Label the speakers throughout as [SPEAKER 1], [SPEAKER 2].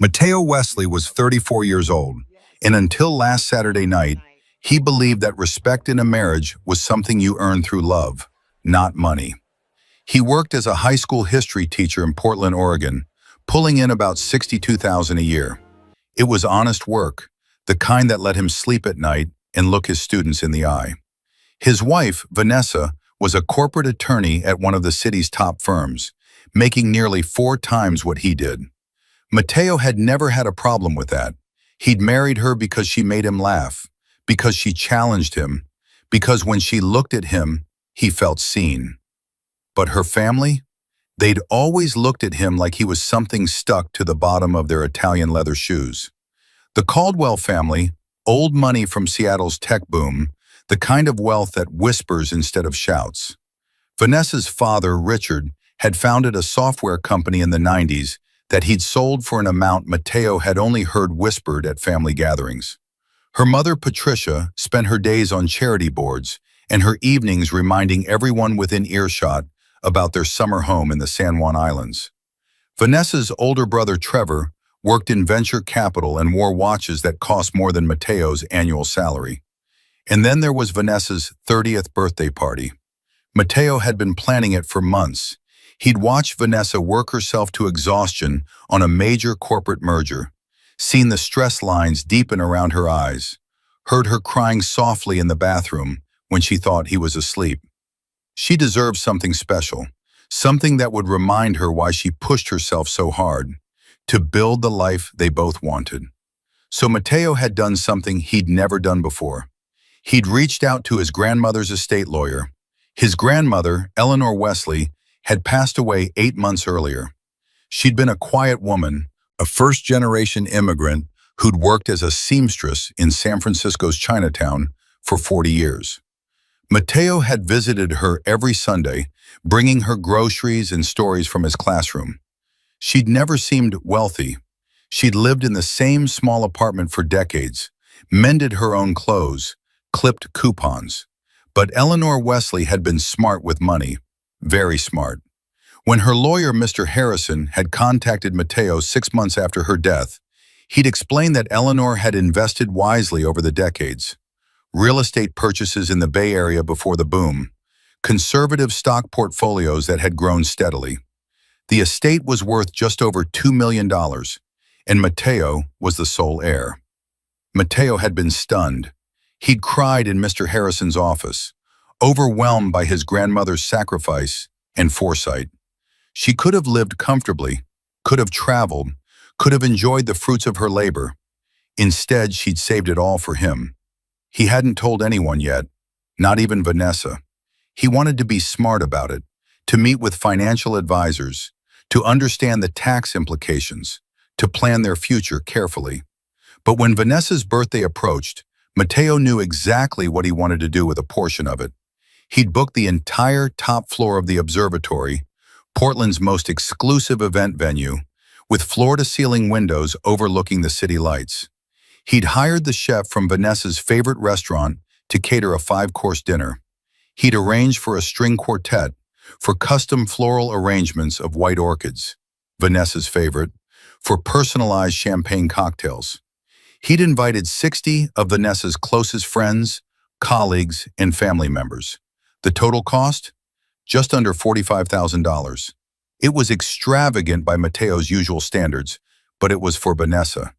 [SPEAKER 1] Mateo Wesley was 34 years old, and until last Saturday night, he believed that respect in a marriage was something you earn through love, not money. He worked as a high school history teacher in Portland, Oregon, pulling in about $62,000 a year. It was honest work, the kind that let him sleep at night and look his students in the eye. His wife, Vanessa, was a corporate attorney at one of the city's top firms, making nearly 4 times what he did. Mateo had never had a problem with that. He'd married her because she made him laugh, because she challenged him, because when she looked at him, he felt seen. But her family? They'd always looked at him like he was something stuck to the bottom of their Italian leather shoes. The Caldwell family, old money from Seattle's tech boom, the kind of wealth that whispers instead of shouts. Vanessa's father, Richard, had founded a software company in the 90s that he'd sold for an amount Mateo had only heard whispered at family gatherings. Her mother, Patricia, spent her days on charity boards and her evenings reminding everyone within earshot about their summer home in the San Juan Islands. Vanessa's older brother, Trevor, worked in venture capital and wore watches that cost more than Mateo's annual salary. And then there was Vanessa's 30th birthday party. Mateo had been planning it for months. He'd watched Vanessa work herself to exhaustion on a major corporate merger, seen the stress lines deepen around her eyes, heard her crying softly in the bathroom when she thought he was asleep. She deserved something special, something that would remind her why she pushed herself so hard, to build the life they both wanted. So Mateo had done something he'd never done before. He'd reached out to his grandmother's estate lawyer. His grandmother, Eleanor Wesley, had passed away 8 months earlier. She'd been a quiet woman, a first-generation immigrant who'd worked as a seamstress in San Francisco's Chinatown for 40 years. Mateo had visited her every Sunday, bringing her groceries and stories from his classroom. She'd never seemed wealthy. She'd lived in the same small apartment for decades, mended her own clothes, clipped coupons. But Eleanor Wesley had been smart with money, very smart. When her lawyer, Mr. Harrison, had contacted Mateo 6 months after her death, he'd explained that Eleanor had invested wisely over the decades. Real estate purchases in the Bay Area before the boom, conservative stock portfolios that had grown steadily. The estate was worth just over $2 million, and Mateo was the sole heir. Mateo had been stunned. He'd cried in Mr. Harrison's office, overwhelmed by his grandmother's sacrifice and foresight. She could have lived comfortably, could have traveled, could have enjoyed the fruits of her labor. Instead, she'd saved it all for him. He hadn't told anyone yet, not even Vanessa. He wanted to be smart about it, to meet with financial advisors, to understand the tax implications, to plan their future carefully. But when Vanessa's birthday approached, Mateo knew exactly what he wanted to do with a portion of it. He'd booked the entire top floor of the observatory, Portland's most exclusive event venue, with floor-to-ceiling windows overlooking the city lights. He'd hired the chef from Vanessa's favorite restaurant to cater a 5-course dinner. He'd arranged for a string quartet, for custom floral arrangements of white orchids, Vanessa's favorite, for personalized champagne cocktails. He'd invited 60 of Vanessa's closest friends, colleagues, and family members. The total cost? Just under $45,000. It was extravagant by Mateo's usual standards, but it was for Vanessa.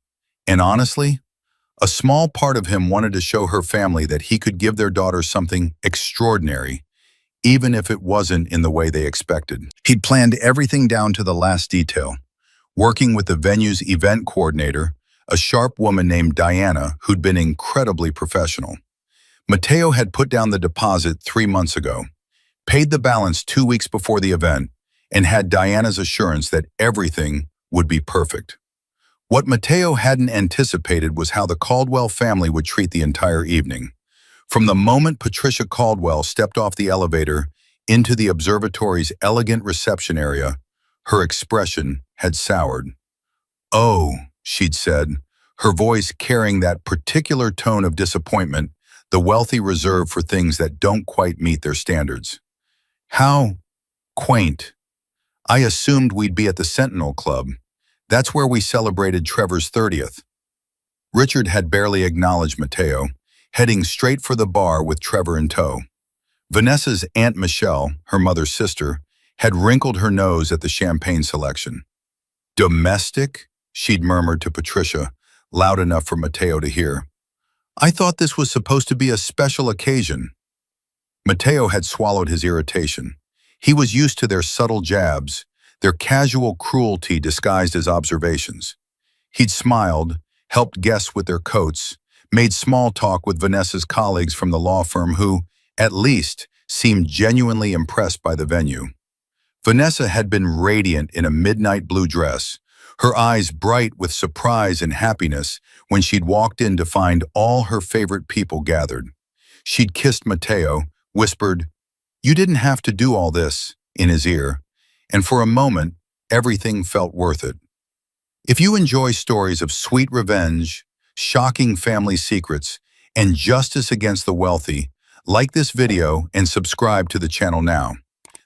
[SPEAKER 1] And honestly, a small part of him wanted to show her family that he could give their daughter something extraordinary, even if it wasn't in the way they expected. He'd planned everything down to the last detail, working with the venue's event coordinator, a sharp woman named Diana who'd been incredibly professional. Mateo had put down the deposit 3 months ago, paid the balance 2 weeks before the event, and had Diana's assurance that everything would be perfect. What Mateo hadn't anticipated was how the Caldwell family would treat the entire evening. From the moment Patricia Caldwell stepped off the elevator into the observatory's elegant reception area, her expression had soured. "Oh," she'd said, her voice carrying that particular tone of disappointment the wealthy reserve for things that don't quite meet their standards. "How quaint. I assumed we'd be at the Sentinel Club. That's where we celebrated Trevor's 30th. Richard had barely acknowledged Mateo, heading straight for the bar with Trevor in tow. Vanessa's Aunt Michelle, her mother's sister, had wrinkled her nose at the champagne selection. Domestic? She'd murmured to Patricia, loud enough for Mateo to hear. I thought this was supposed to be a special occasion. Mateo had swallowed his irritation. He was used to their subtle jabs, their casual cruelty disguised as observations. He'd smiled, helped guests with their coats, made small talk with Vanessa's colleagues from the law firm who, at least, seemed genuinely impressed by the venue. Vanessa had been radiant in a midnight blue dress, her eyes bright with surprise and happiness when she'd walked in to find all her favorite people gathered. She'd kissed Mateo, whispered, "You didn't have to do all this," in his ear, and for a moment, everything felt worth it. If you enjoy stories of sweet revenge, shocking family secrets, and justice against the wealthy, like this video and subscribe to the channel now.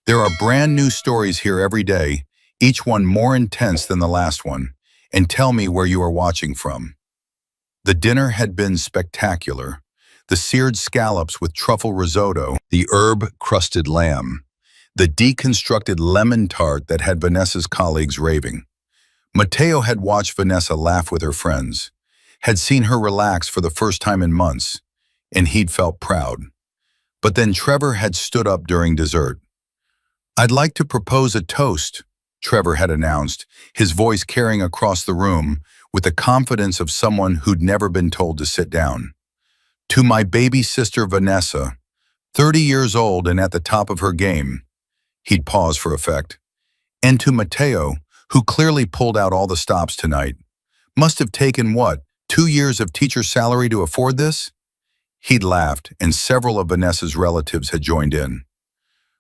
[SPEAKER 1] There are brand new stories here every day, each one more intense than the last one, and tell me where you are watching from. The dinner had been spectacular. The seared scallops with truffle risotto, the herb-crusted lamb, the deconstructed lemon tart that had Vanessa's colleagues raving. Mateo had watched Vanessa laugh with her friends, had seen her relax for the first time in months, and he'd felt proud. But then Trevor had stood up during dessert. "I'd like to propose a toast," Trevor had announced, his voice carrying across the room with the confidence of someone who'd never been told to sit down. "To my baby sister Vanessa, 30 years old and at the top of her game." He'd pause for effect. "And to Mateo, who clearly pulled out all the stops tonight. Must have taken, what, 2 years of teacher salary to afford this?" He'd laughed, and several of Vanessa's relatives had joined in.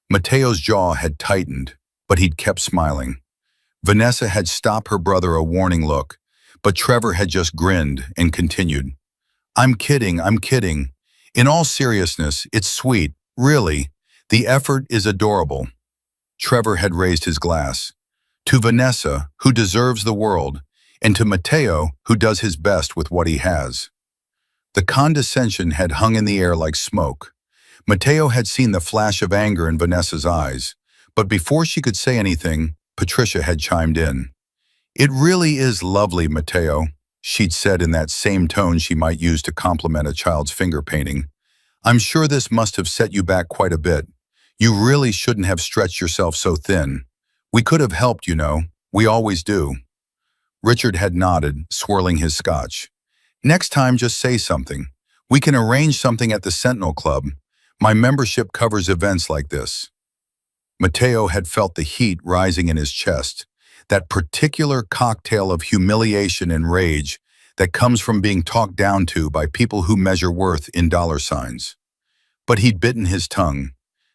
[SPEAKER 1] Mateo's jaw had tightened, but he'd kept smiling. Vanessa had stopped her brother a warning look, but Trevor had just grinned and continued. I'm kidding. In all seriousness, it's sweet, really. The effort is adorable." Trevor had raised his glass. "To Vanessa, who deserves the world, and to Mateo, who does his best with what he has." The condescension had hung in the air like smoke. Mateo had seen the flash of anger in Vanessa's eyes, but before she could say anything, Patricia had chimed in. "It really is lovely, Mateo," she'd said in that same tone she might use to compliment a child's finger painting. "I'm sure this must have set you back quite a bit. You really shouldn't have stretched yourself so thin. We could have helped, you know. We always do." Richard had nodded, swirling his scotch. "Next time, just say something. We can arrange something at the Sentinel Club. My membership covers events like this." Mateo had felt the heat rising in his chest, that particular cocktail of humiliation and rage that comes from being talked down to by people who measure worth in dollar signs. But he'd bitten his tongue.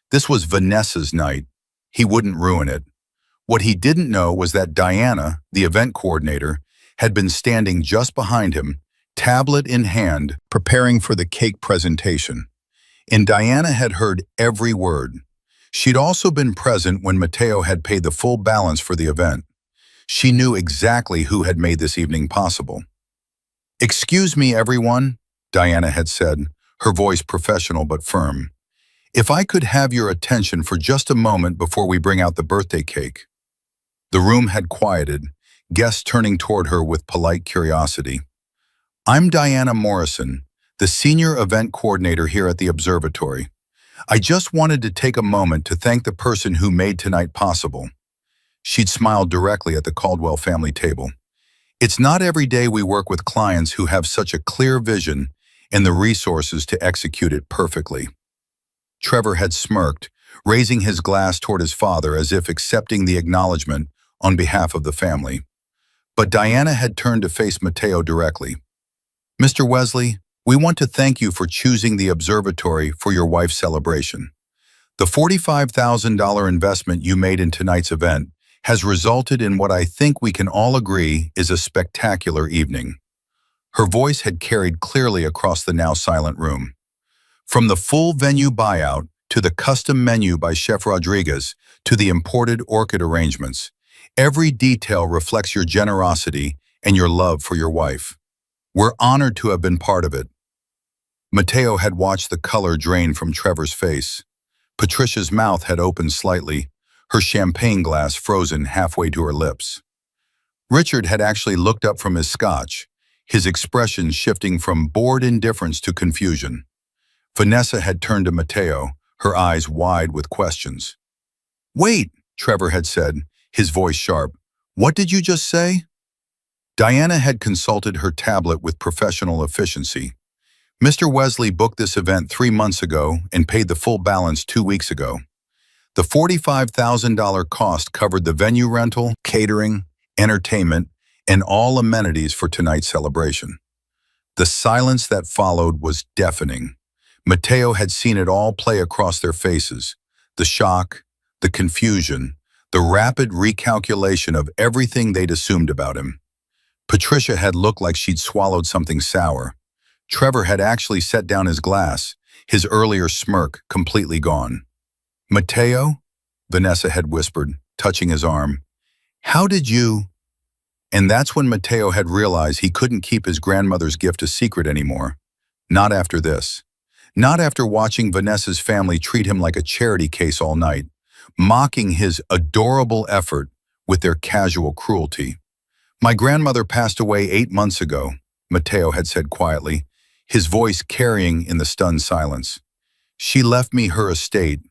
[SPEAKER 1] This was Vanessa's night. He wouldn't ruin it. What he didn't know was that Diana, the event coordinator, had been standing just behind him, tablet in hand, preparing for the cake presentation. And Diana had heard every word. She'd also been present when Mateo had paid the full balance for the event. She knew exactly who had made this evening possible. "Excuse me, everyone," Diana had said, her voice professional but firm. "If I could have your attention for just a moment before we bring out the birthday cake." The room had quieted, guests turning toward her with polite curiosity. "I'm Diana Morrison, the senior event coordinator here at the observatory. I just wanted to take a moment to thank the person who made tonight possible." She'd smiled directly at the Caldwell family table. "It's not every day we work with clients who have such a clear vision and the resources to execute it perfectly." Trevor had smirked, raising his glass toward his father as if accepting the acknowledgement on behalf of the family. But Diana had turned to face Mateo directly. "Mr. Wesley, we want to thank you for choosing the observatory for your wife's celebration. The $45,000 investment you made in tonight's event has resulted in what I think we can all agree is a spectacular evening." Her voice had carried clearly across the now silent room. From the full venue buyout, to the custom menu by Chef Rodriguez, to the imported orchid arrangements, Every detail reflects your generosity and your love for your wife. We're honored to have been part of it." Mateo had watched the color drain from Trevor's face. Patricia's mouth had opened slightly, her champagne glass frozen halfway to her lips. Richard had actually looked up from his scotch, his expression shifting from bored indifference to confusion. Vanessa had turned to Mateo, her eyes wide with questions. "Wait," Trevor had said, his voice sharp. "What did you just say?" Diana had consulted her tablet with professional efficiency. "Mr. Wesley booked this event 3 months ago and paid the full balance 2 weeks ago. The $45,000 cost covered the venue rental, catering, entertainment, and all amenities for tonight's celebration." The silence that followed was deafening. Mateo had seen it all play across their faces: the shock, the confusion, the rapid recalculation of everything they'd assumed about him. Patricia had looked like she'd swallowed something sour. Trevor had actually set down his glass, his earlier smirk completely gone. "Mateo?" Vanessa had whispered, touching his arm. "How did you—" And that's when Mateo had realized he couldn't keep his grandmother's gift a secret anymore. Not after this. Not after watching Vanessa's family treat him like a charity case all night, mocking his adorable effort with their casual cruelty. "My grandmother passed away 8 months ago," Mateo had said quietly, his voice carrying in the stunned silence. "She left me her estate.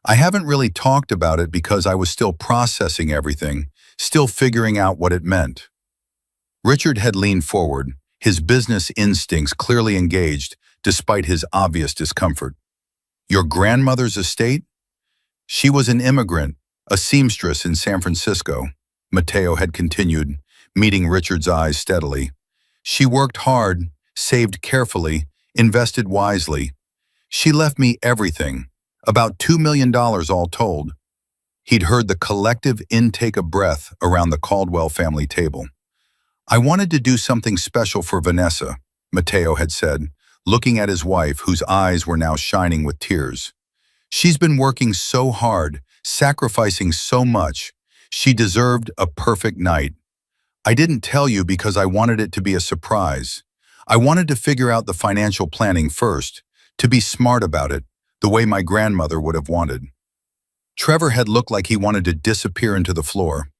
[SPEAKER 1] I haven't really talked about it because I was still processing everything, still figuring out what it meant." Richard had leaned forward, his business instincts clearly engaged despite his obvious discomfort. "Your grandmother's estate?" "She was an immigrant, a seamstress in San Francisco," Mateo had continued, meeting Richard's eyes steadily. "She worked hard, saved carefully, invested wisely. She left me everything, about $2 million all told." He'd heard the collective intake of breath around the Caldwell family table. "I wanted to do something special for Vanessa," Mateo had said, looking at his wife, whose eyes were now shining with tears. "She's been working so hard, sacrificing so much. She deserved a perfect night. I didn't tell you because I wanted it to be a surprise. I wanted to figure out the financial planning first, to be smart about it, the way my grandmother would have wanted." Trevor had looked like he wanted to disappear into the floor.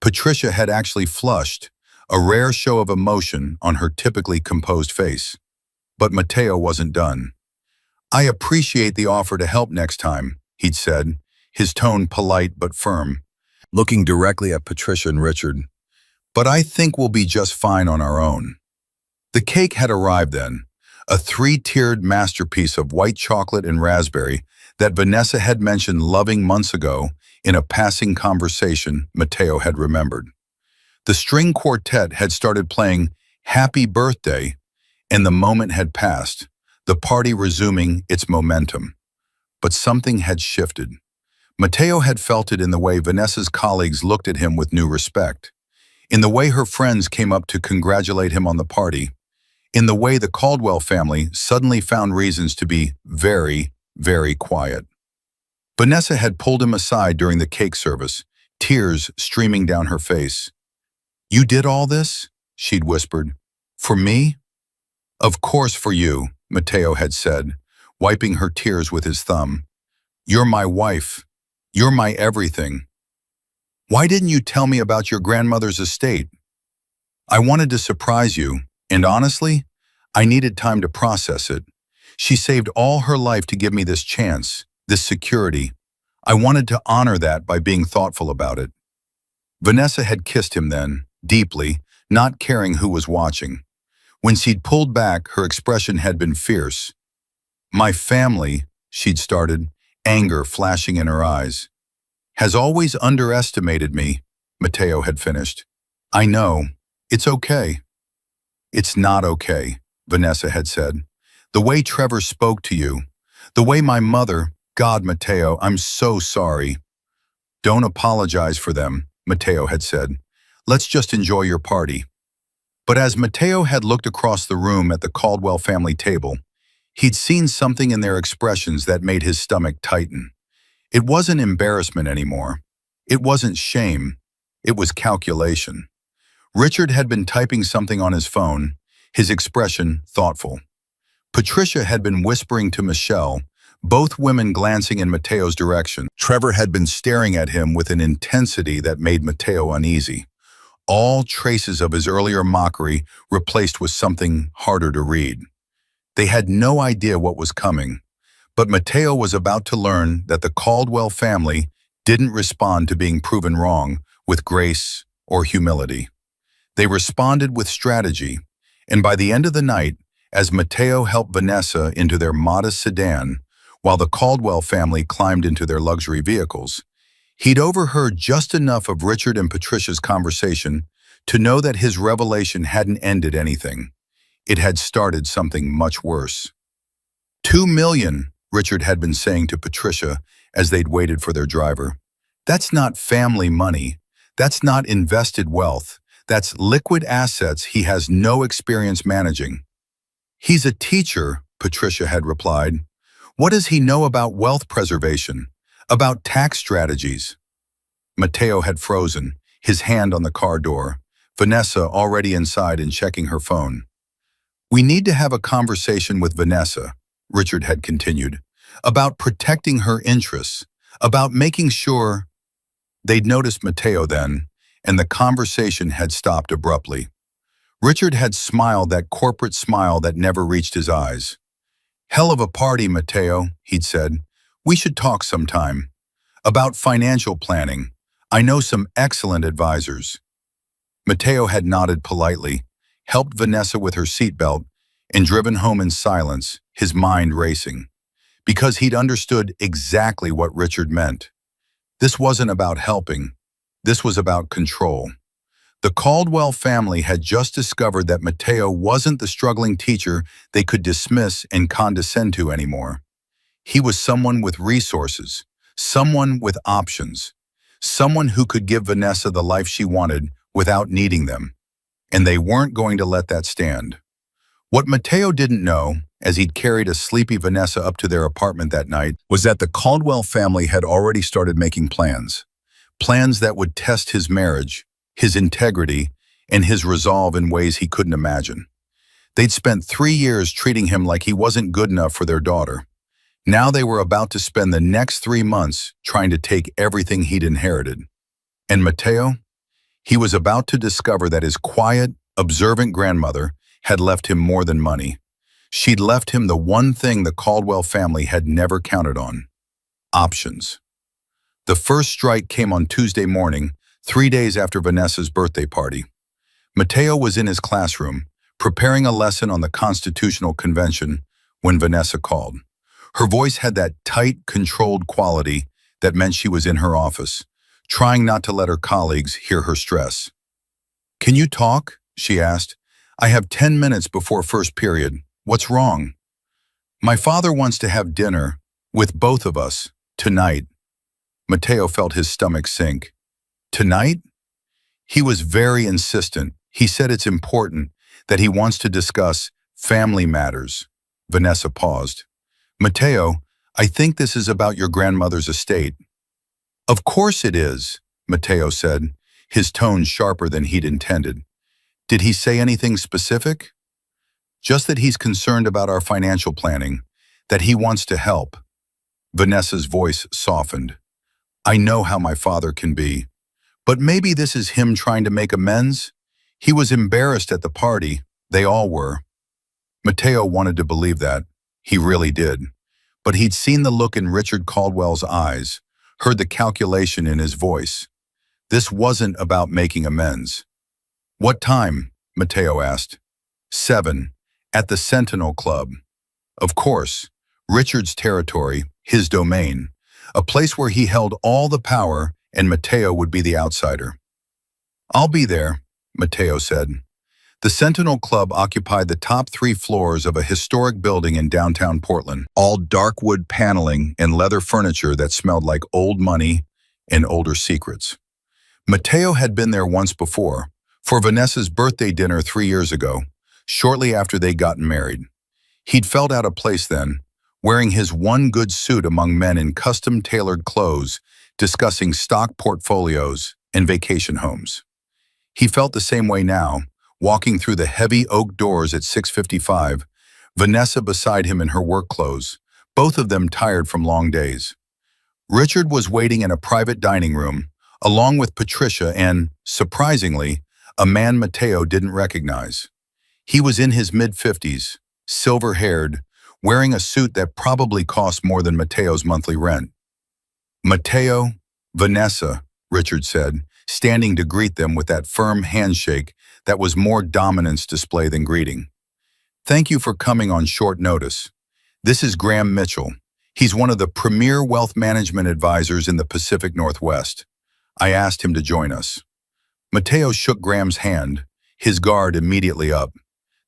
[SPEAKER 1] Patricia had actually flushed, a rare show of emotion on her typically composed face. But Mateo wasn't done. "I appreciate the offer to help next time," he'd said, his tone polite but firm, looking directly at Patricia and Richard. "But I think we'll be just fine on our own." The cake had arrived then, a 3-tiered masterpiece of white chocolate and raspberry that Vanessa had mentioned loving months ago in a passing conversation Mateo had remembered. The string quartet had started playing "Happy Birthday," and the moment had passed, the party resuming its momentum. But something had shifted. Mateo had felt it in the way Vanessa's colleagues looked at him with new respect, in the way her friends came up to congratulate him on the party, in the way the Caldwell family suddenly found reasons to be very, very quiet. Vanessa had pulled him aside during the cake service, tears streaming down her face. "You did all this?" she'd whispered. "For me?" "Of course for you," Mateo had said, wiping her tears with his thumb. "You're my wife. You're my everything. Why didn't you tell me about your grandmother's estate?" "I wanted to surprise you, and honestly, I needed time to process it. She saved all her life to give me this chance, this security. I wanted to honor that by being thoughtful about it." Vanessa had kissed him then, deeply, not caring who was watching. When she'd pulled back, her expression had been fierce. "My family," she'd started, anger flashing in her eyes, "has always underestimated me," Mateo had finished. "I know. It's okay." "It's not okay," Vanessa had said. "The way Trevor spoke to you, the way my mother, God, Mateo, I'm so sorry." "Don't apologize for them," Mateo had said. "Let's just enjoy your party." But as Mateo had looked across the room at the Caldwell family table, he'd seen something in their expressions that made his stomach tighten. It wasn't embarrassment anymore. It wasn't shame. It was calculation. Richard had been typing something on his phone, his expression thoughtful. Patricia had been whispering to Michelle, both women glancing in Mateo's direction. Trevor had been staring at him with an intensity that made Mateo uneasy. All traces of his earlier mockery replaced with something harder to read. They had no idea what was coming, but Mateo was about to learn that the Caldwell family didn't respond to being proven wrong with grace or humility. They responded with strategy, and by the end of the night, as Mateo helped Vanessa into their modest sedan, while the Caldwell family climbed into their luxury vehicles, he'd overheard just enough of Richard and Patricia's conversation to know that his revelation hadn't ended anything. It had started something much worse. "2 million, Richard had been saying to Patricia as they'd waited for their driver. That's not family money. That's not invested wealth. That's liquid assets he has no experience managing. He's a teacher, Patricia had replied. What does he know about wealth preservation? About tax strategies? Mateo had frozen, his hand on the car door. Vanessa already inside and checking her phone. We need to have a conversation with Vanessa, Richard had continued, about protecting her interests, about making sure. They'd noticed Mateo then, and the conversation had stopped abruptly. Richard had smiled that corporate smile that never reached his eyes. Hell of a party, Mateo, he'd said. We should talk sometime. About financial planning. I know some excellent advisors. Mateo had nodded politely, helped Vanessa with her seatbelt, and driven home in silence, his mind racing. Because he'd understood exactly what Richard meant. This wasn't about helping. This was about control. The Caldwell family had just discovered that Mateo wasn't the struggling teacher they could dismiss and condescend to anymore. He was someone with resources, someone with options, someone who could give Vanessa the life she wanted without needing them. And they weren't going to let that stand. What Mateo didn't know, as he'd carried a sleepy Vanessa up to their apartment that night, was that the Caldwell family had already started making plans. Plans that would test his marriage, his integrity, and his resolve in ways he couldn't imagine. They'd spent 3 years treating him like he wasn't good enough for their daughter. Now they were about to spend the next 3 months trying to take everything he'd inherited. And Mateo? He was about to discover that his quiet, observant grandmother had left him more than money. She'd left him the one thing the Caldwell family had never counted on: options. The first strike came on Tuesday morning, 3 days after Vanessa's birthday party. Mateo was in his classroom, preparing a lesson on the Constitutional Convention, when Vanessa called. Her voice had that tight, controlled quality that meant she was in her office, trying not to let her colleagues hear her stress. "Can you talk?" she asked. "I have 10 minutes before first period. What's wrong?" "My father wants to have dinner with both of us tonight." Mateo felt his stomach sink. Tonight? He was very insistent. He said it's important, that he wants to discuss family matters. Vanessa paused. "Mateo, I think this is about your grandmother's estate." "Of course it is," Mateo said, his tone sharper than he'd intended. "Did he say anything specific?" "Just that he's concerned about our financial planning, that he wants to help." Vanessa's voice softened. "I know how my father can be. But maybe this is him trying to make amends? He was embarrassed at the party. They all were." Mateo wanted to believe that. He really did. But he'd seen the look in Richard Caldwell's eyes, heard the calculation in his voice. This wasn't about making amends. "What time?" Mateo asked. 7, at the Sentinel Club. Of course, Richard's territory, his domain, a place where he held all the power, and Mateo would be the outsider. "I'll be there," Mateo said. The Sentinel Club occupied the top 3 floors of a historic building in downtown Portland, all dark wood paneling and leather furniture that smelled like old money and older secrets. Mateo had been there once before, for Vanessa's birthday dinner 3 years ago, shortly after they'd gotten married. He'd felt out of place then, wearing his one good suit among men in custom-tailored clothes, discussing stock portfolios and vacation homes. He felt the same way now, walking through the heavy oak doors at 6:55, Vanessa beside him in her work clothes, both of them tired from long days. Richard was waiting in a private dining room, along with Patricia and, surprisingly, a man Matteo didn't recognize. He was in his mid-50s, silver-haired, wearing a suit that probably cost more than Matteo's monthly rent. "Matteo, Vanessa," Richard said, standing to greet them with that firm handshake that was more dominance display than greeting. "Thank you for coming on short notice. This is Graham Mitchell. He's one of the premier wealth management advisors in the Pacific Northwest. I asked him to join us." Matteo shook Graham's hand, his guard immediately up.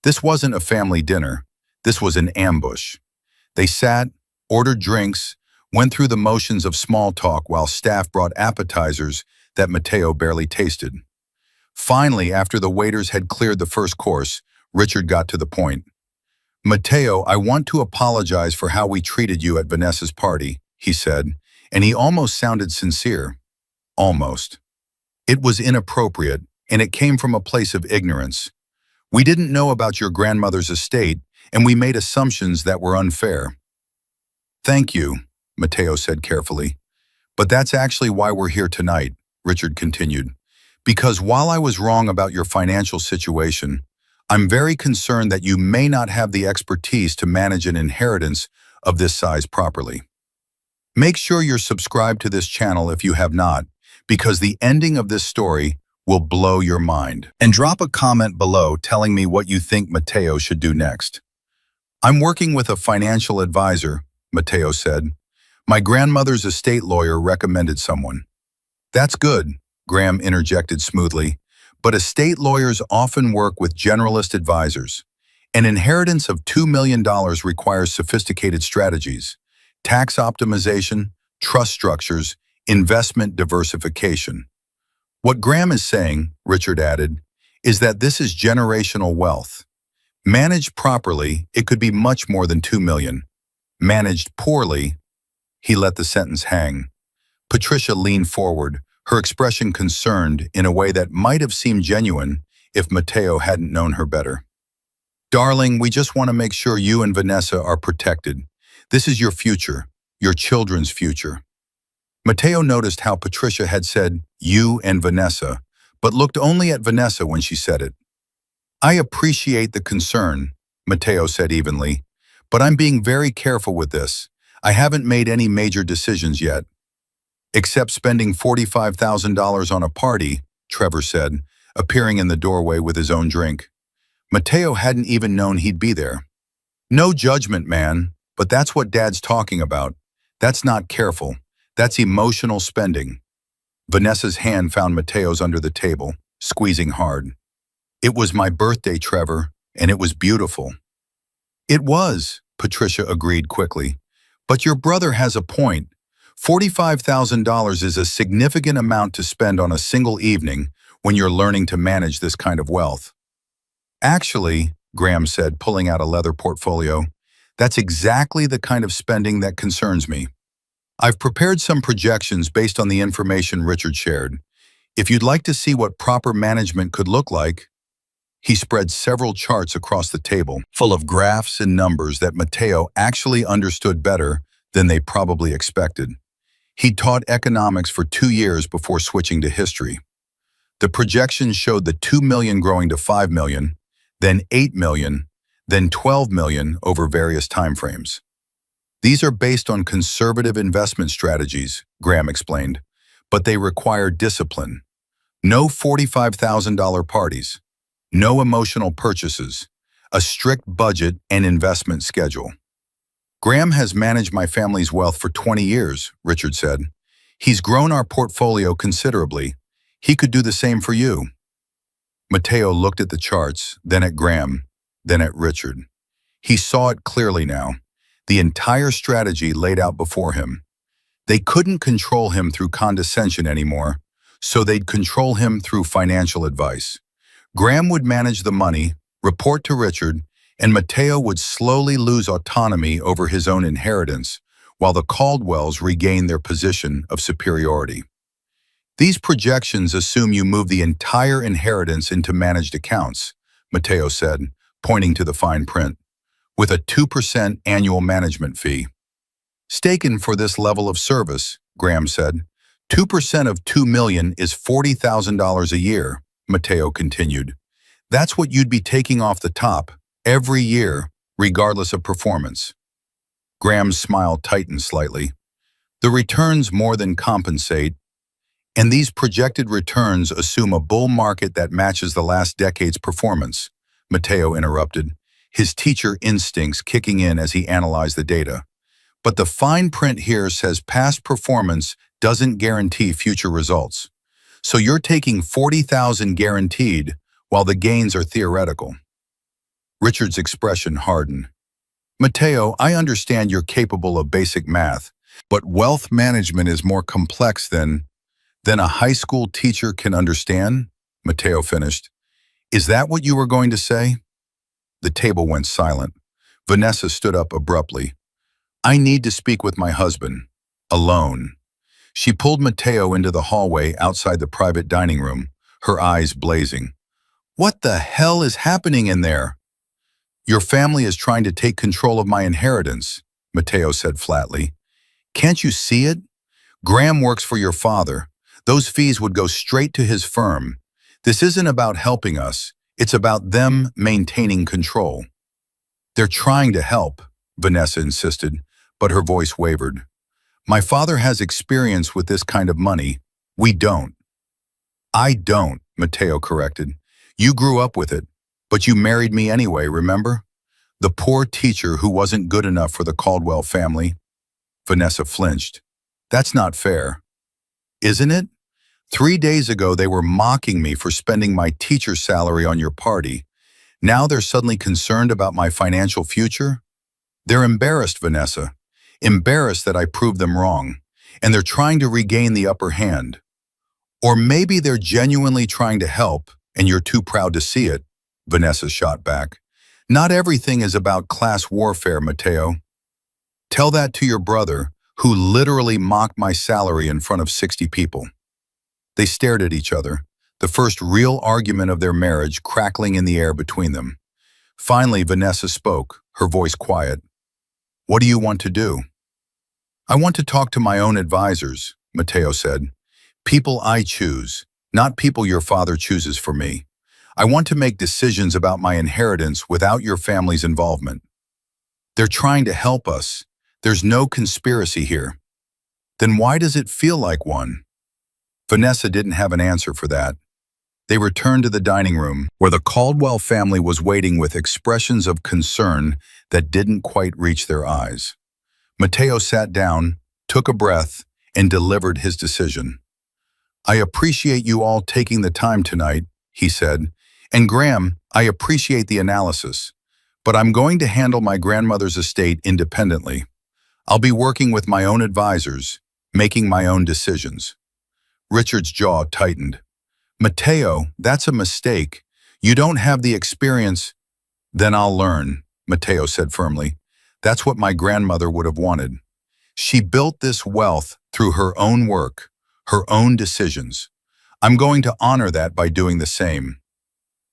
[SPEAKER 1] This wasn't a family dinner. This was an ambush. They sat, ordered drinks, went through the motions of small talk while staff brought appetizers that Matteo barely tasted. Finally, after the waiters had cleared the first course, Richard got to the point. "Matteo, I want to apologize for how we treated you at Vanessa's party," he said, and he almost sounded sincere. Almost. "It was inappropriate, and it came from a place of ignorance. We didn't know about your grandmother's estate, and we made assumptions that were unfair." "Thank you," Matteo said carefully. "But that's actually why we're here tonight," Richard continued. "Because while I was wrong about your financial situation, I'm very concerned that you may not have the expertise to manage an inheritance of this size properly. Make sure you're subscribed to this channel if you have not, because the ending of this story will blow your mind. And drop a comment below telling me what you think Matteo should do next." "I'm working with a financial advisor," Matteo said. "My grandmother's estate lawyer recommended someone." "That's good," Graham interjected smoothly, "but estate lawyers often work with generalist advisors. An inheritance of $2 million requires sophisticated strategies, tax optimization, trust structures, investment diversification. What Graham is saying," Richard added, "is that this is generational wealth. Managed properly, it could be much more than $2 million. Managed poorly," he let the sentence hang. Patricia leaned forward, her expression concerned in a way that might have seemed genuine if Matteo hadn't known her better. "Darling, we just want to make sure you and Vanessa are protected. This is your future, your children's future." Matteo noticed how Patricia had said, "you and Vanessa," but looked only at Vanessa when she said it. "I appreciate the concern," Matteo said evenly, "but I'm being very careful with this. I haven't made any major decisions yet." "Except spending $45,000 on a party," Trevor said, appearing in the doorway with his own drink. Matteo hadn't even known he'd be there. "No judgment, man, but that's what Dad's talking about. That's not careful. That's emotional spending." Vanessa's hand found Matteo's under the table, squeezing hard. "It was my birthday, Trevor, and it was beautiful." "It was," Patricia agreed quickly. "But your brother has a point. $45,000 is a significant amount to spend on a single evening when you're learning to manage this kind of wealth." "Actually," Graham said, pulling out a leather portfolio, "that's exactly the kind of spending that concerns me. I've prepared some projections based on the information Richard shared. If you'd like to see what proper management could look like." He spread several charts across the table, full of graphs and numbers that Matteo actually understood better than they probably expected. He'd taught economics for 2 years before switching to history. The projections showed the $2 million growing to $5 million, then $8 million, then $12 million over various timeframes. "These are based on conservative investment strategies," Graham explained, "but they require discipline. No $45,000 parties, no emotional purchases, a strict budget and investment schedule." "Graham has managed my family's wealth for 20 years, Richard said. "He's grown our portfolio considerably. He could do the same for you." Matteo looked at the charts, then at Graham, then at Richard. He saw it clearly now. The entire strategy laid out before him. They couldn't control him through condescension anymore, so they'd control him through financial advice. Graham would manage the money, report to Richard, and Matteo would slowly lose autonomy over his own inheritance, while the Caldwells regained their position of superiority. These projections assume you move the entire inheritance into managed accounts, Matteo said, pointing to the fine print, with a 2% annual management fee. Staken for this level of service, Graham said. 2% of $2 million is $40,000 a year, Matteo continued. That's what you'd be taking off the top every year, regardless of performance. Graham's smile tightened slightly. The returns more than compensate, and these projected returns assume a bull market that matches the last decade's performance, Matteo interrupted, his teacher instincts kicking in as he analyzed the data. But the fine print here says past performance doesn't guarantee future results. So you're taking $40,000 guaranteed while the gains are theoretical. Richard's expression hardened. Matteo, I understand you're capable of basic math, but wealth management is more complex than a high school teacher can understand, Matteo finished. Is that what you were going to say? The table went silent. Vanessa stood up abruptly. I need to speak with my husband. Alone. She pulled Matteo into the hallway outside the private dining room, her eyes blazing. What the hell is happening in there? Your family is trying to take control of my inheritance, Matteo said flatly. Can't you see it? Graham works for your father. Those fees would go straight to his firm. This isn't about helping us. It's about them maintaining control. They're trying to help, Vanessa insisted, but her voice wavered. My father has experience with this kind of money. We don't. I don't, Matteo corrected. You grew up with it, but you married me anyway, remember? The poor teacher who wasn't good enough for the Caldwell family. Vanessa flinched. That's not fair. Isn't it? 3 days ago they were mocking me for spending my teacher's salary on your party. Now they're suddenly concerned about my financial future? They're embarrassed, Vanessa. Embarrassed that I proved them wrong, and they're trying to regain the upper hand. Or maybe they're genuinely trying to help, and you're too proud to see it, Vanessa shot back. Not everything is about class warfare, Matteo. Tell that to your brother, who literally mocked my salary in front of 60 people. They stared at each other, the first real argument of their marriage crackling in the air between them. Finally, Vanessa spoke, her voice quiet. What do you want to do? I want to talk to my own advisors, Matteo said. People I choose, not people your father chooses for me. I want to make decisions about my inheritance without your family's involvement. They're trying to help us. There's no conspiracy here. Then why does it feel like one? Vanessa didn't have an answer for that. They returned to the dining room, where the Caldwell family was waiting with expressions of concern that didn't quite reach their eyes. Matteo sat down, took a breath, and delivered his decision. I appreciate you all taking the time tonight, he said, and Graham, I appreciate the analysis, but I'm going to handle my grandmother's estate independently. I'll be working with my own advisors, making my own decisions. Richard's jaw tightened. Matteo, that's a mistake. You don't have the experience. Then I'll learn, Matteo said firmly. That's what my grandmother would have wanted. She built this wealth through her own work, her own decisions. I'm going to honor that by doing the same.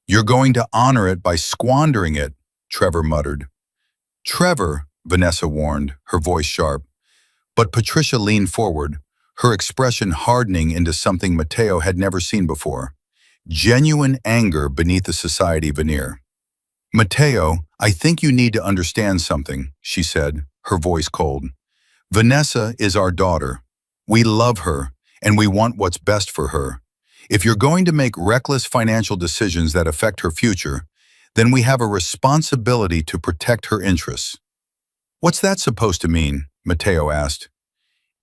[SPEAKER 1] You're going to honor it by squandering it, Trevor muttered. Trevor, Vanessa warned, her voice sharp. But Patricia leaned forward, her expression hardening into something Matteo had never seen before. Genuine anger beneath the society veneer. Matteo, I think you need to understand something, she said, her voice cold. Vanessa is our daughter. We love her, and we want what's best for her. If you're going to make reckless financial decisions that affect her future, then we have a responsibility to protect her interests. What's that supposed to mean? Matteo asked.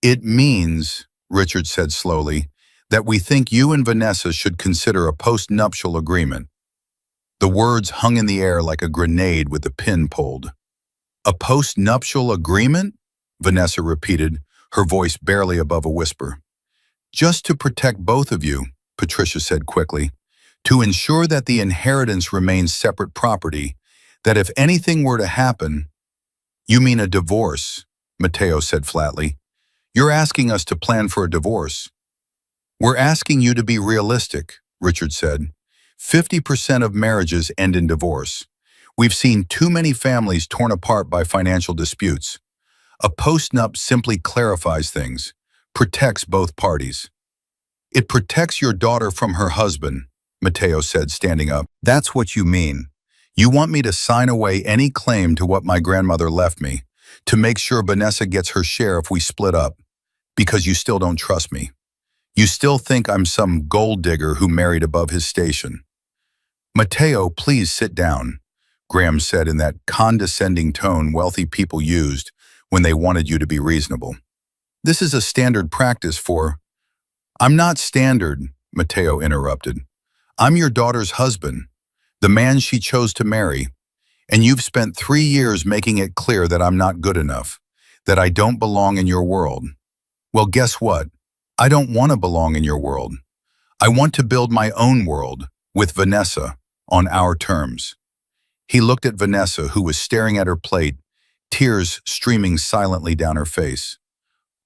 [SPEAKER 1] It means, Richard said slowly, that we think you and Vanessa should consider a post-nuptial agreement. The words hung in the air like a grenade with the pin pulled. A post-nuptial agreement? Vanessa repeated, her voice barely above a whisper. Just to protect both of you, Patricia said quickly, to ensure that the inheritance remains separate property, that if anything were to happen— You mean a divorce, Matteo said flatly. You're asking us to plan for a divorce. We're asking you to be realistic, Richard said. 50% of marriages end in divorce. We've seen too many families torn apart by financial disputes. A postnup simply clarifies things, protects both parties. It protects your daughter from her husband, Mateo said, standing up. That's what you mean. You want me to sign away any claim to what my grandmother left me, to make sure Vanessa gets her share if we split up, because you still don't trust me. You still think I'm some gold digger who married above his station. Mateo, please sit down, Graham said in that condescending tone wealthy people used when they wanted you to be reasonable. This is a standard practice for... I'm not standard, Mateo interrupted. I'm your daughter's husband, the man she chose to marry, and you've spent 3 years making it clear that I'm not good enough, that I don't belong in your world. Well, guess what? I don't want to belong in your world. I want to build my own world, with Vanessa, on our terms. He looked at Vanessa, who was staring at her plate, tears streaming silently down her face.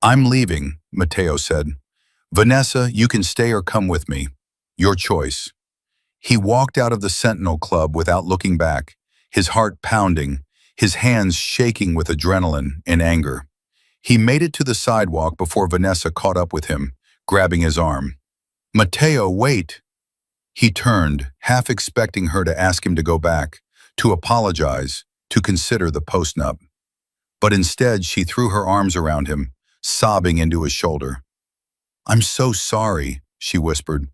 [SPEAKER 1] I'm leaving, Mateo said. Vanessa, you can stay or come with me. Your choice. He walked out of the Sentinel Club without looking back, his heart pounding, his hands shaking with adrenaline and anger. He made it to the sidewalk before Vanessa caught up with him, grabbing his arm. Mateo, wait! He turned, half expecting her to ask him to go back, to apologize, to consider the postnup. But instead, she threw her arms around him, sobbing into his shoulder. I'm so sorry, she whispered.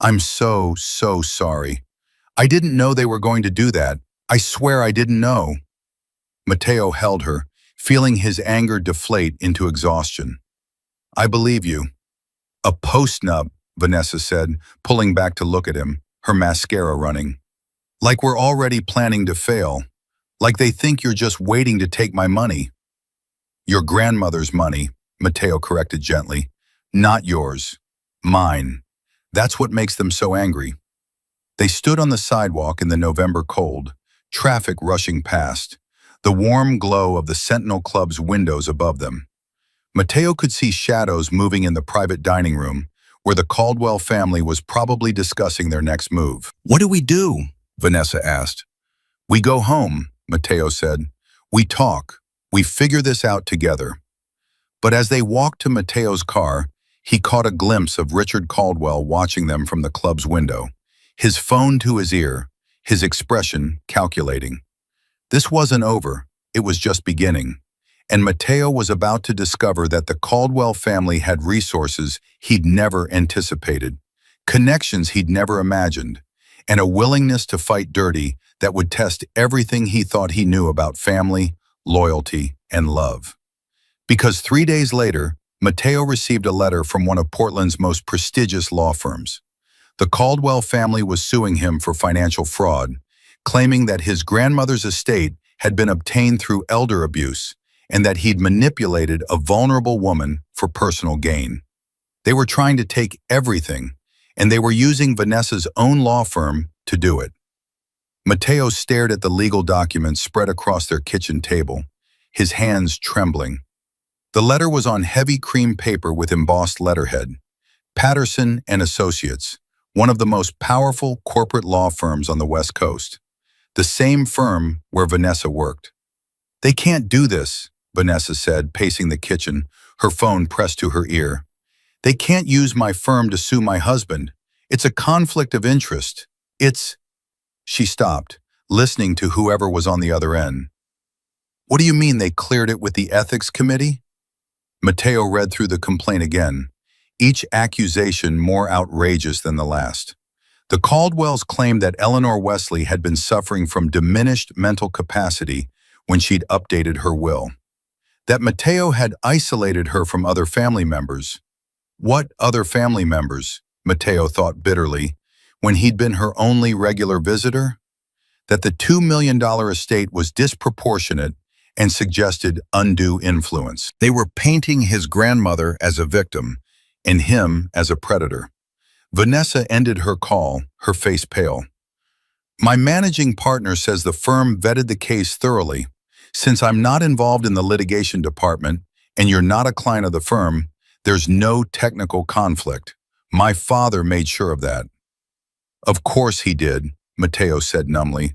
[SPEAKER 1] I'm so sorry. I didn't know they were going to do that. I swear I didn't know. Mateo held her, feeling his anger deflate into exhaustion. I believe you. A postnup, Vanessa said, pulling back to look at him, her mascara running. Like we're already planning to fail. Like they think you're just waiting to take my money. Your grandmother's money, Mateo corrected gently. Not yours. Mine. That's what makes them so angry. They stood on the sidewalk in the November cold, traffic rushing past, the warm glow of the Sentinel Club's windows above them. Mateo could see shadows moving in the private dining room, where the Caldwell family was probably discussing their next move. What do we do? Vanessa asked. We go home, Mateo said. We talk. We figure this out together. But as they walked to Mateo's car, he caught a glimpse of Richard Caldwell watching them from the club's window, his phone to his ear, his expression calculating. This wasn't over, it was just beginning, and Mateo was about to discover that the Caldwell family had resources he'd never anticipated, connections he'd never imagined, and a willingness to fight dirty that would test everything he thought he knew about family, loyalty, and love. Because 3 days later, Mateo received a letter from one of Portland's most prestigious law firms. The Caldwell family was suing him for financial fraud, claiming that his grandmother's estate had been obtained through elder abuse and that he'd manipulated a vulnerable woman for personal gain. They were trying to take everything, and they were using Vanessa's own law firm to do it. Mateo stared at the legal documents spread across their kitchen table, his hands trembling. The letter was on heavy cream paper with embossed letterhead. Patterson and Associates, one of the most powerful corporate law firms on the West Coast. The same firm where Vanessa worked. They can't do this, Vanessa said, pacing the kitchen, her phone pressed to her ear. They can't use my firm to sue my husband. It's a conflict of interest. It's... She stopped, listening to whoever was on the other end. What do you mean they cleared it with the ethics committee? Mateo read through the complaint again, each accusation more outrageous than the last. The Caldwells claimed that Eleanor Wesley had been suffering from diminished mental capacity when she'd updated her will. That Mateo had isolated her from other family members. What other family members? Mateo thought bitterly, when he'd been her only regular visitor? That the $2 million estate was disproportionate and suggested undue influence. They were painting his grandmother as a victim and him as a predator. Vanessa ended her call, her face pale. My managing partner says the firm vetted the case thoroughly. Since I'm not involved in the litigation department and you're not a client of the firm, there's no technical conflict. My father made sure of that. Of course he did, Mateo said numbly.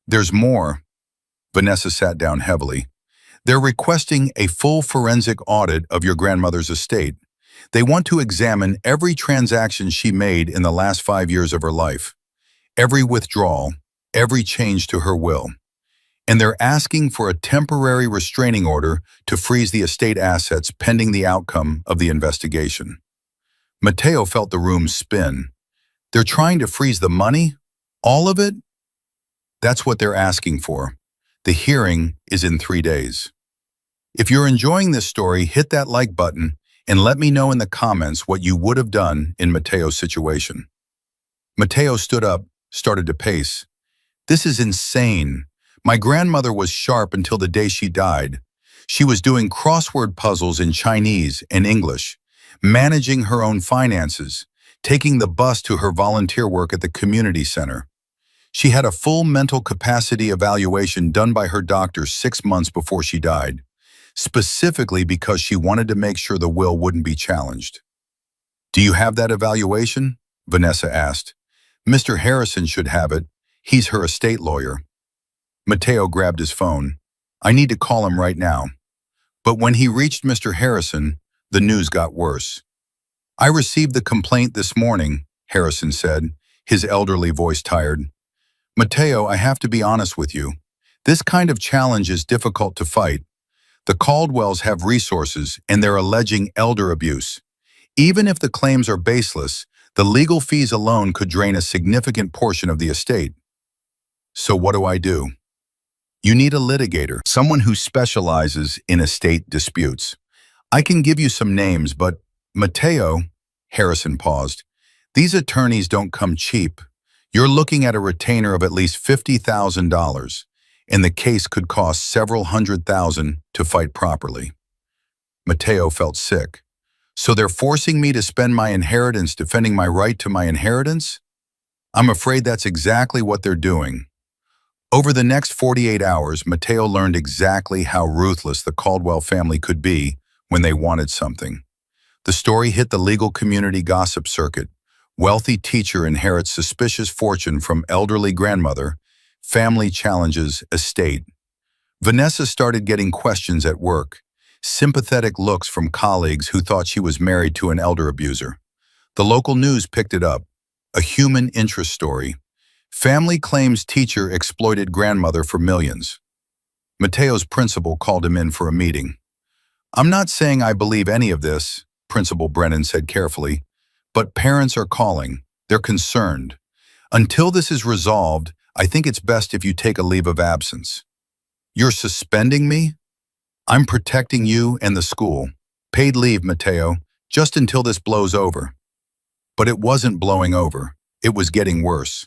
[SPEAKER 1] There's more. Vanessa sat down heavily. They're requesting a full forensic audit of your grandmother's estate. They want to examine every transaction she made in the last 5 years of her life, every withdrawal, every change to her will. And they're asking for a temporary restraining order to freeze the estate assets pending the outcome of the investigation. Mateo felt the room spin. They're trying to freeze the money? All of it? That's what they're asking for. The hearing is in 3 days. If you're enjoying this story, hit that like button and let me know in the comments what you would have done in Mateo's situation. Mateo stood up, started to pace. This is insane. My grandmother was sharp until the day she died. She was doing crossword puzzles in Chinese and English, managing her own finances, taking the bus to her volunteer work at the community center. She had a full mental capacity evaluation done by her doctor 6 months before she died, specifically because she wanted to make sure the will wouldn't be challenged. Do you have that evaluation? Vanessa asked. Mr. Harrison should have it. He's her estate lawyer. Mateo grabbed his phone. I need to call him right now. But when he reached Mr. Harrison, the news got worse. I received the complaint this morning, Harrison said, his elderly voice tired. Mateo, I have to be honest with you. This kind of challenge is difficult to fight. The Caldwells have resources and they're alleging elder abuse. Even if the claims are baseless, the legal fees alone could drain a significant portion of the estate. So what do I do? You need a litigator, someone who specializes in estate disputes. I can give you some names, but Mateo, Harrison paused, these attorneys don't come cheap. You're looking at a retainer of at least $50,000, and the case could cost several $100,000 to fight properly. Mateo felt sick. So they're forcing me to spend my inheritance defending my right to my inheritance? I'm afraid that's exactly what they're doing. Over the next 48 hours, Mateo learned exactly how ruthless the Caldwell family could be when they wanted something. The story hit the legal community gossip circuit. Wealthy teacher inherits suspicious fortune from elderly grandmother, family challenges estate. Vanessa started getting questions at work, sympathetic looks from colleagues who thought she was married to an elder abuser. The local news picked it up, a human interest story. Family claims teacher exploited grandmother for millions. Mateo's principal called him in for a meeting. I'm not saying I believe any of this, Principal Brennan said carefully, but parents are calling. They're concerned. Until this is resolved, I think it's best if you take a leave of absence. You're suspending me? I'm protecting you and the school. Paid leave, Mateo, just until this blows over. But it wasn't blowing over. It was getting worse.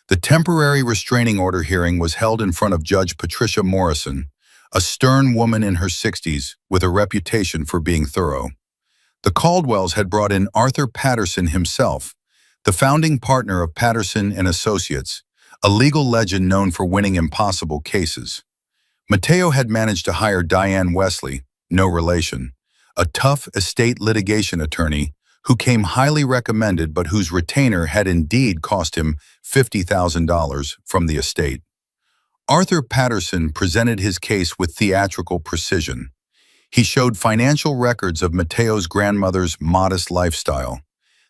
[SPEAKER 1] The temporary restraining order hearing was held in front of Judge Patricia Morrison, a stern woman in her 60s with a reputation for being thorough. The Caldwells had brought in Arthur Patterson himself, the founding partner of Patterson and Associates, a legal legend known for winning impossible cases. Mateo had managed to hire Diane Wesley, no relation, a tough estate litigation attorney who came highly recommended but whose retainer had indeed cost him $50,000 from the estate. Arthur Patterson presented his case with theatrical precision. He showed financial records of Mateo's grandmother's modest lifestyle,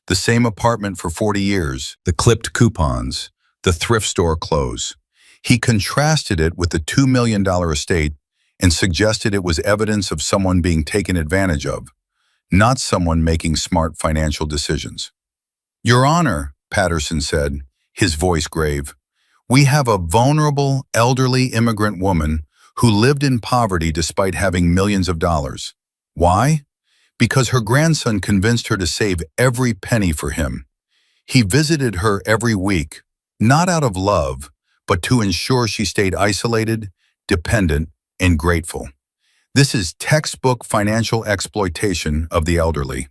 [SPEAKER 1] the same apartment for 40 years, the clipped coupons, the thrift store clothes. He contrasted it with the $2 million estate and suggested it was evidence of someone being taken advantage of, not someone making smart financial decisions. Your Honor, Patterson said, his voice grave, we have a vulnerable, elderly immigrant woman who lived in poverty despite having millions of dollars. Why? Because her grandson convinced her to save every penny for him. He visited her every week, not out of love, but to ensure she stayed isolated, dependent, and grateful. This is textbook financial exploitation of the elderly.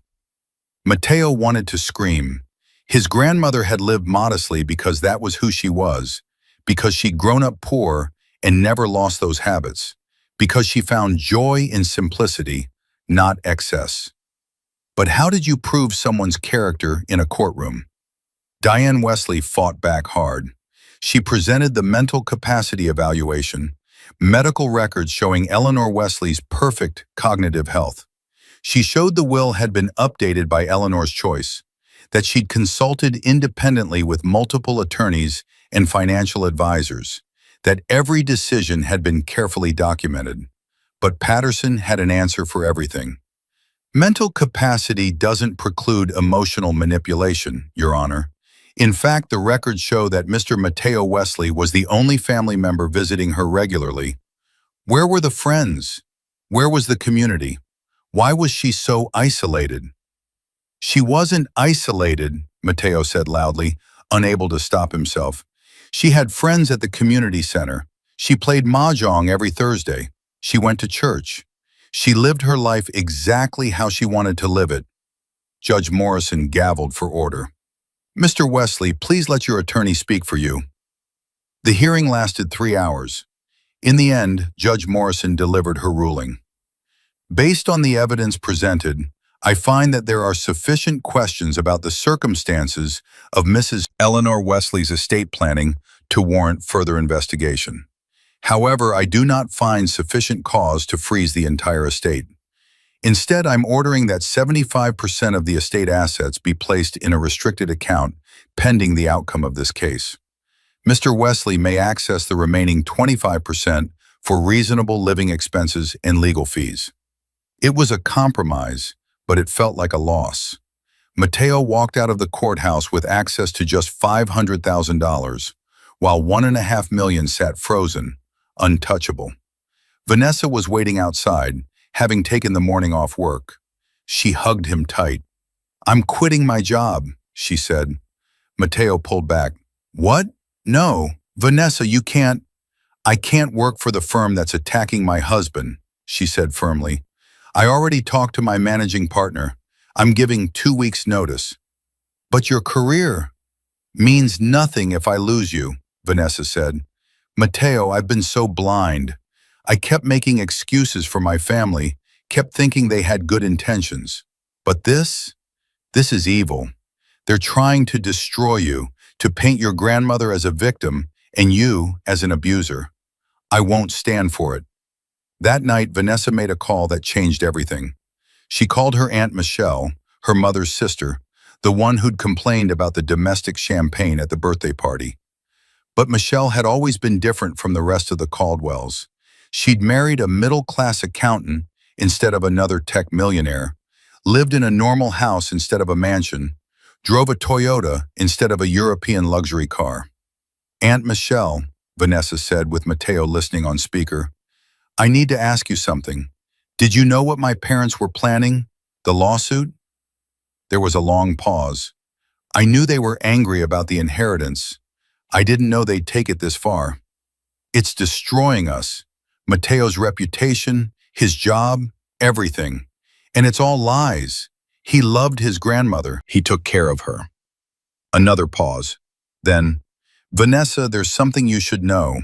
[SPEAKER 1] Mateo wanted to scream. His grandmother had lived modestly because that was who she was, because she'd grown up poor and never lost those habits, because she found joy in simplicity, not excess. But how did you prove someone's character in a courtroom? Diane Wesley fought back hard. She presented the mental capacity evaluation, medical records showing Eleanor Wesley's perfect cognitive health. She showed the will had been updated by Eleanor's choice, that she'd consulted independently with multiple attorneys and financial advisors, that every decision had been carefully documented. But Patterson had an answer for everything. Mental capacity doesn't preclude emotional manipulation, Your Honor. In fact, the records show that Mr. Mateo Wesley was the only family member visiting her regularly. Where were the friends? Where was the community? Why was she so isolated? She wasn't isolated, Mateo said loudly, unable to stop himself. She had friends at the community center. She played mahjong every Thursday. She went to church. She lived her life exactly how she wanted to live it. Judge Morrison gavelled for order. Mr. Wesley, please let your attorney speak for you. The hearing lasted 3 hours. In the end, Judge Morrison delivered her ruling. Based on the evidence presented, I find that there are sufficient questions about the circumstances of Mrs. Eleanor Wesley's estate planning to warrant further investigation. However, I do not find sufficient cause to freeze the entire estate. Instead, I'm ordering that 75% of the estate assets be placed in a restricted account pending the outcome of this case. Mr. Wesley may access the remaining 25% for reasonable living expenses and legal fees. It was a compromise, but it felt like a loss. Mateo walked out of the courthouse with access to just $500,000, while $1.5 million sat frozen, untouchable. Vanessa was waiting outside, having taken the morning off work. She hugged him tight. "I'm quitting my job," she said. Mateo pulled back. "What? No, Vanessa, you can't." "I can't work for the firm that's attacking my husband," she said firmly. "I already talked to my managing partner. I'm giving 2 weeks' notice." "But your career means nothing if I lose you," Vanessa said. "Mateo, I've been so blind. I kept making excuses for my family, kept thinking they had good intentions. But this is evil. They're trying to destroy you, to paint your grandmother as a victim and you as an abuser. I won't stand for it." That night, Vanessa made a call that changed everything. She called her Aunt Michelle, her mother's sister, the one who'd complained about the domestic champagne at the birthday party. But Michelle had always been different from the rest of the Caldwells. She'd married a middle-class accountant instead of another tech millionaire, lived in a normal house instead of a mansion, drove a Toyota instead of a European luxury car. "Aunt Michelle," Vanessa said with Mateo listening on speaker, "I need to ask you something. Did you know what my parents were planning? The lawsuit?" There was a long pause. "I knew they were angry about the inheritance. I didn't know they'd take it this far. It's destroying us. Mateo's reputation, his job, everything. And it's all lies. He loved his grandmother. He took care of her." Another pause. Then, "Vanessa, there's something you should know.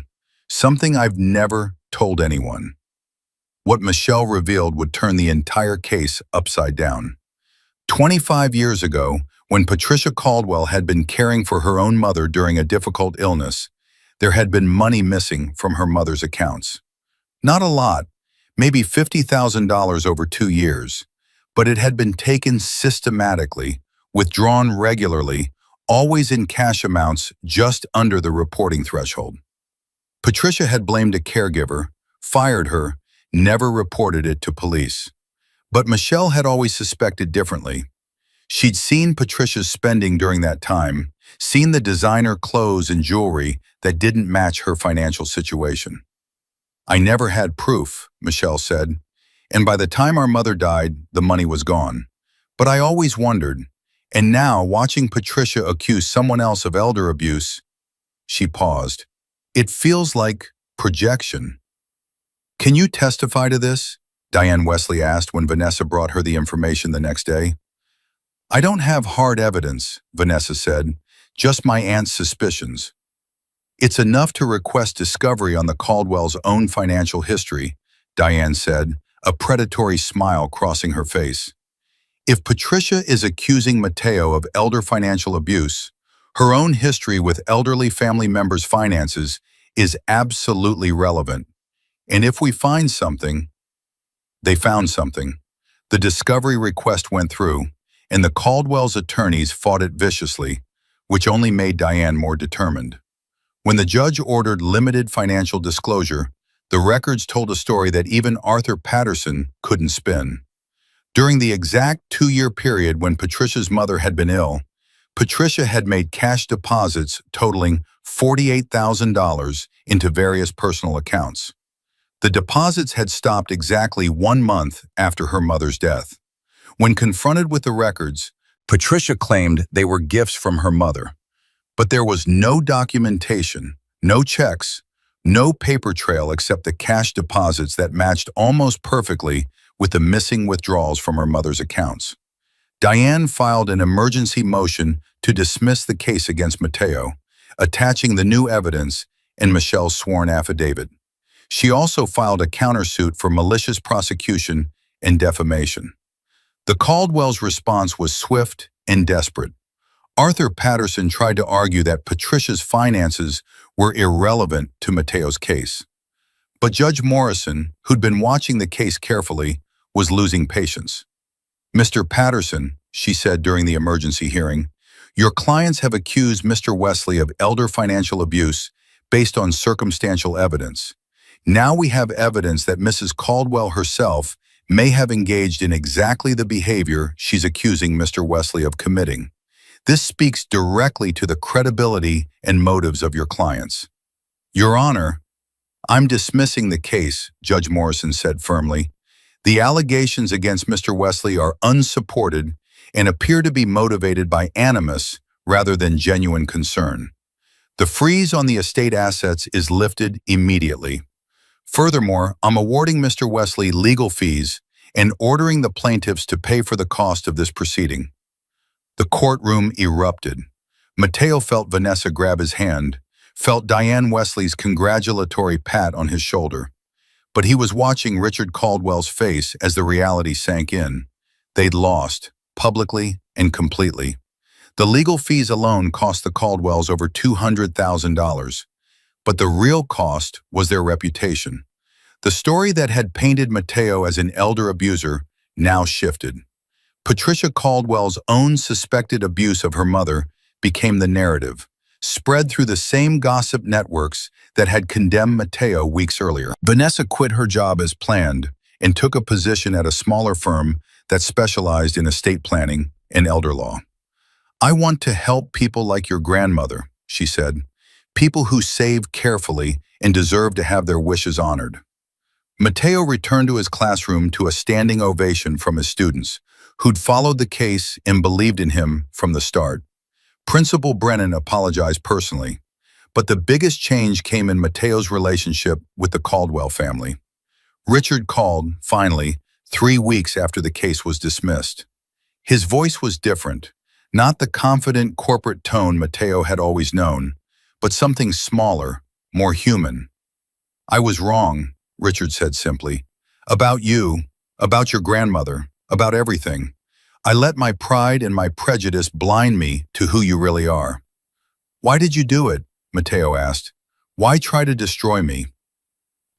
[SPEAKER 1] Something I've never told anyone." What Michelle revealed would turn the entire case upside down. 25 years ago, when Patricia Caldwell had been caring for her own mother during a difficult illness, there had been money missing from her mother's accounts. Not a lot, maybe $50,000 over 2 years, but it had been taken systematically, withdrawn regularly, always in cash amounts just under the reporting threshold. Patricia had blamed a caregiver, fired her, never reported it to police. But Michelle had always suspected differently. She'd seen Patricia's spending during that time, seen the designer clothes and jewelry that didn't match her financial situation. "I never had proof," Michelle said, "and by the time our mother died, the money was gone. But I always wondered, and now watching Patricia accuse someone else of elder abuse," she paused, "it feels like projection." "Can you testify to this?" Diane Wesley asked when Vanessa brought her the information the next day. "I don't have hard evidence," Vanessa said, "just my aunt's suspicions." "It's enough to request discovery on the Caldwell's own financial history," Diane said, a predatory smile crossing her face. If Patricia is accusing Mateo of elder financial abuse, her own history with elderly family members' finances is absolutely relevant. And if we find something, they found something. The discovery request went through, and the Caldwell's attorneys fought it viciously, which only made Diane more determined. When the judge ordered limited financial disclosure, the records told a story that even Arthur Patterson couldn't spin. During the exact 2-year period when Patricia's mother had been ill, Patricia had made cash deposits totaling $48,000 into various personal accounts. The deposits had stopped exactly 1 month after her mother's death. When confronted with the records, Patricia claimed they were gifts from her mother. But there was no documentation, no checks, no paper trail except the cash deposits that matched almost perfectly with the missing withdrawals from her mother's accounts. Diane filed an emergency motion to dismiss the case against Mateo, attaching the new evidence and Michelle's sworn affidavit. She also filed a countersuit for malicious prosecution and defamation. The Caldwell's response was swift and desperate. Arthur Patterson tried to argue that Patricia's finances were irrelevant to Mateo's case. But Judge Morrison, who'd been watching the case carefully, was losing patience. "Mr. Patterson," she said during the emergency hearing, "your clients have accused Mr. Wesley of elder financial abuse based on circumstantial evidence. Now we have evidence that Mrs. Caldwell herself may have engaged in exactly the behavior she's accusing Mr. Wesley of committing. This speaks directly to the credibility and motives of your clients." "Your Honor, I'm dismissing the case," Judge Morrison said firmly. "The allegations against Mr. Wesley are unsupported and appear to be motivated by animus rather than genuine concern. The freeze on the estate assets is lifted immediately. Furthermore, I'm awarding Mr. Wesley legal fees and ordering the plaintiffs to pay for the cost of this proceeding." The courtroom erupted. Mateo felt Vanessa grab his hand, felt Diane Wesley's congratulatory pat on his shoulder. But he was watching Richard Caldwell's face as the reality sank in. They'd lost, publicly and completely. The legal fees alone cost the Caldwells over $200,000. But the real cost was their reputation. The story that had painted Mateo as an elder abuser now shifted. Patricia Caldwell's own suspected abuse of her mother became the narrative, spread through the same gossip networks that had condemned Mateo weeks earlier. Vanessa quit her job as planned and took a position at a smaller firm that specialized in estate planning and elder law. "I want to help people like your grandmother," she said. "People who save carefully and deserve to have their wishes honored." Mateo returned to his classroom to a standing ovation from his students, who'd followed the case and believed in him from the start. Principal Brennan apologized personally, but the biggest change came in Mateo's relationship with the Caldwell family. Richard called, finally, 3 weeks after the case was dismissed. His voice was different, not the confident corporate tone Mateo had always known, but something smaller, more human. "I was wrong," Richard said simply. "About you, about your grandmother, about everything. I let my pride and my prejudice blind me to who you really are." "Why did you do it?" Mateo asked. "Why try to destroy me?"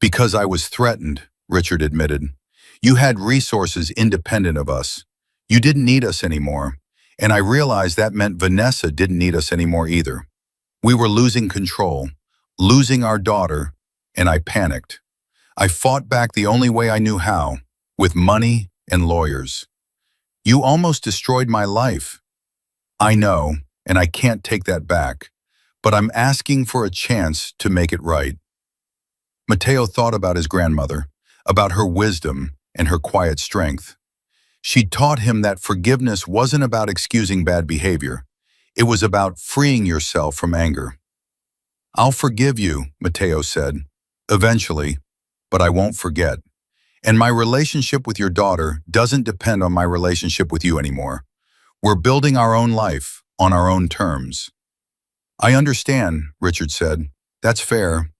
[SPEAKER 1] "Because I was threatened," Richard admitted. "You had resources independent of us. You didn't need us anymore, and I realized that meant Vanessa didn't need us anymore either. We were losing control, losing our daughter, and I panicked. I fought back the only way I knew how, with money and lawyers. You almost destroyed my life. I know, and I can't take that back, but I'm asking for a chance to make it right." Mateo thought about his grandmother, about her wisdom and her quiet strength. She'd taught him that forgiveness wasn't about excusing bad behavior. It was about freeing yourself from anger. "I'll forgive you," Mateo said, "eventually, but I won't forget. And my relationship with your daughter doesn't depend on my relationship with you anymore. We're building our own life on our own terms." "I understand," Richard said. "That's fair."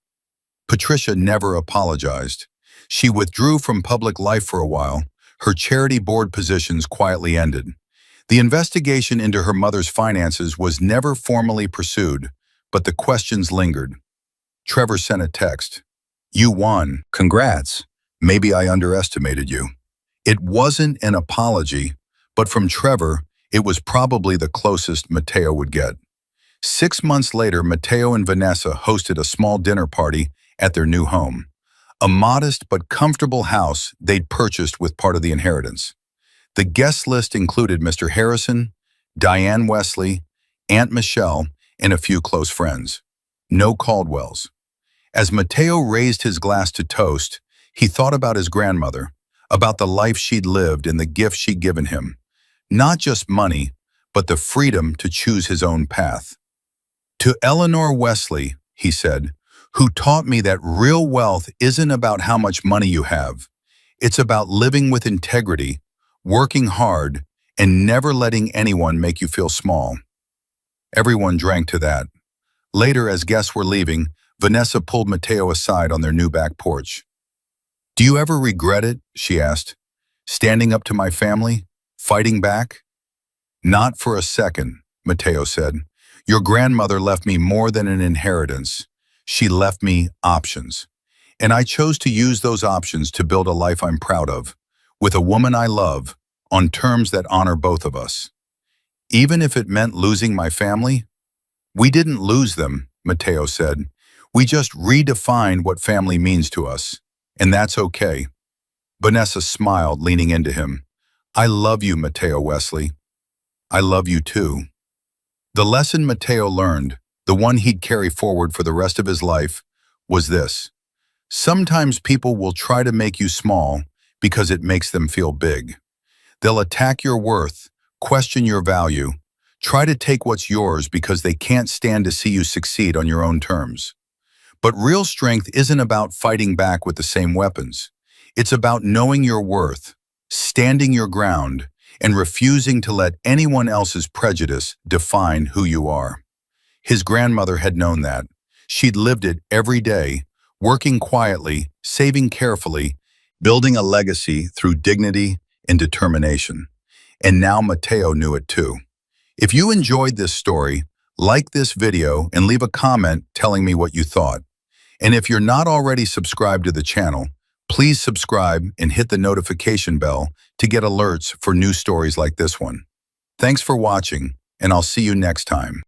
[SPEAKER 1] Patricia never apologized. She withdrew from public life for a while, Her charity board positions quietly ended. The investigation into her mother's finances was never formally pursued, but the questions lingered. Trevor sent a text. "You won. Congrats. Maybe I underestimated you." It wasn't an apology, but from Trevor, it was probably the closest Matteo would get. 6 months later, Matteo and Vanessa hosted a small dinner party at their new home, a modest but comfortable house they'd purchased with part of the inheritance. The guest list included Mr. Harrison, Diane Wesley, Aunt Michelle, and a few close friends. No Caldwells. As Matteo raised his glass to toast, he thought about his grandmother, about the life she'd lived and the gift she'd given him. Not just money, but the freedom to choose his own path. "To Eleanor Wesley," he said, "who taught me that real wealth isn't about how much money you have. It's about living with integrity, working hard, and never letting anyone make you feel small." Everyone drank to that. Later, as guests were leaving, Vanessa pulled Matteo aside on their new back porch. "Do you ever regret it?" she asked. "Standing up to my family? Fighting back?" "Not for a second," Matteo said. "Your grandmother left me more than an inheritance. She left me options. And I chose to use those options to build a life I'm proud of, with a woman I love, on terms that honor both of us. Even if it meant losing my family." "We didn't lose them," Matteo said. "We just redefined what family means to us, and that's okay." Vanessa smiled, leaning into him. "I love you, Matteo Wesley. I love you too." The lesson Matteo learned, the one he'd carry forward for the rest of his life, was this: sometimes people will try to make you small because it makes them feel big. They'll attack your worth, question your value, try to take what's yours because they can't stand to see you succeed on your own terms. But real strength isn't about fighting back with the same weapons. It's about knowing your worth, standing your ground, and refusing to let anyone else's prejudice define who you are. His grandmother had known that. She'd lived it every day, working quietly, saving carefully, building a legacy through dignity and determination. And now Matteo knew it too. If you enjoyed this story, like this video and leave a comment telling me what you thought. And if you're not already subscribed to the channel, please subscribe and hit the notification bell to get alerts for new stories like this one. Thanks for watching, and I'll see you next time.